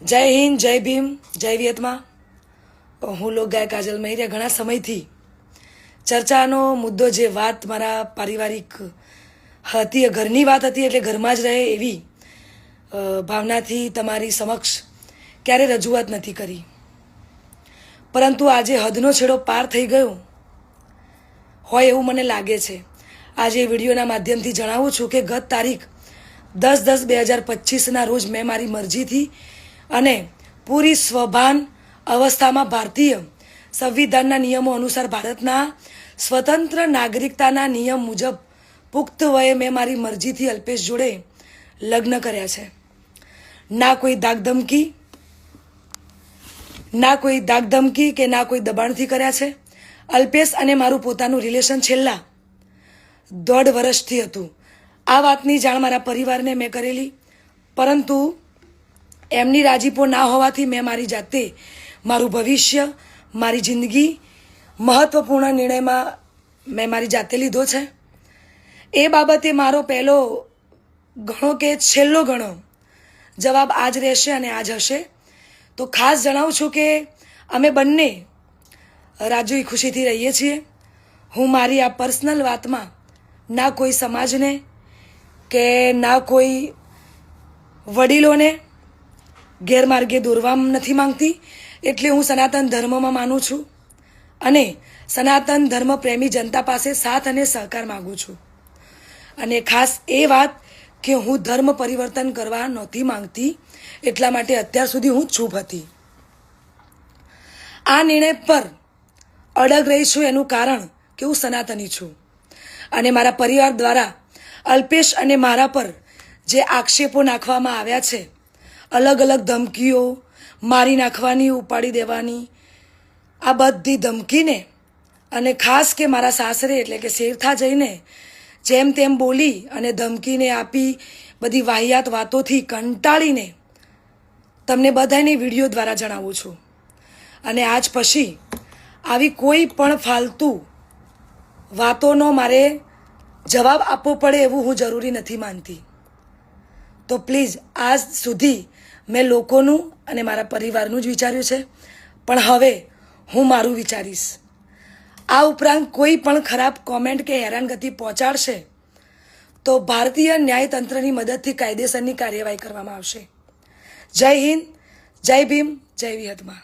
જય હિન્દ, જય ભીમ, જય વિયતમાં. હું લોક ગાયક કાજલ મહેરિયા ઘણા સમયથી ચર્ચાનો મુદ્દો જે વાત મારા પારિવારિક હતી, ઘરની વાત હતી, એટલે ઘરમાં જ રહે એવી ભાવનાથી તમારી સમક્ષ ક્યારે રજૂઆત નથી કરી. પરંતુ આજે હદનો છેડો પાર થઈ ગયો હોય એવું મને લાગે છે. આજે વિડીયોના માધ્યમથી જણાવું છું કે ગત તારીખ 10/10/2025ના રોજ મેં મારી મરજીથી અને પૂરી સ્વભાન અવસ્થામાં ભારતીય સંવિધાનના નિયમો અનુસાર ભારતના સ્વતંત્ર નાગરિકતાના નિયમ મુજબ પુખ્ત વયે મેં મારી મરજીથી અલ્પેશ જોડે લગ્ન કર્યા છે. ના કોઈ ધાકધમકી કે ના કોઈ દબાણથી કર્યા છે. અલ્પેશ અને મારું પોતાનું રિલેશન છેલ્લા 1.5 વર્ષથી હતું. આ વાતની જાણ મારા પરિવારને મેં કરેલી, પરંતુ એમની રાજીપો ના હોવાથી મેં મારી જાતે મારું ભવિષ્ય, મારી જિંદગી મહત્ત્વપૂર્ણ નિર્ણયમાં મેં મારી જાતે લીધો છે. એ બાબતે મારો પહેલો ઘણો કે છેલ્લો ઘણો જવાબ આજ રહેશે અને આજ હશે. તો ખાસ જણાવું છું કે અમે બંને રાજી ખુશીથી રહીએ છીએ. હું મારી આ પર્સનલ વાતમાં ના કોઈ સમાજને કે ના કોઈ વડીલોને ગેરમાર્ગે દોરવા નથી માંગતી. એટલે હું સનાતન ધર્મમાં માનું છું અને સનાતન ધર્મ પ્રેમી જનતા પાસે સાથ અને સહકાર માગું છું. અને ખાસ એ વાત કે હું ધર્મ પરિવર્તન કરવા નહોતી માંગતી, એટલા માટે અત્યાર સુધી હું ચૂપ હતી. આ નિર્ણય પર અડગ રહી છું એનું કારણ કે હું સનાતની છું અને મારા પરિવાર દ્વારા અલ્પેશ અને મારા પર જે આક્ષેપો નાખવામાં આવ્યા છે, અલગ અલગ ધમકીઓ, મારી નાખવાની, ઉપાડી દેવાની, આ બધી ધમકીને અને ખાસ કે મારા સાસરે એટલે કે શેરથા જઈને જેમ તેમ બોલી અને ધમકીને આપી બધી વાહિયાત વાતોથી કંટાળીને તમને બધાની વિડીયો દ્વારા જણાવું છું. અને આજ પછી આવી કોઈ પણ ફાલતુ વાતોનો મારે જવાબ આપવો પડે એવું હું જરૂરી નથી માનતી. તો પ્લીઝ, આજ સુધી મેં લોકોનું અને મારા પરિવારનું જ વિચાર્યું છે, પણ હવે હું મારું વિચારીશ. આ ઉપરાંત કોઈ પણ ખરાબ કોમેન્ટ કે હેરાનગતિ પહોંચાડશે તો ભારતીય ન્યાયતંત્રની મદદથી કાયદેસરની કાર્યવાહી કરવામાં આવશે. જય હિન્દ, જય ભીમ, જય વિયતમાં.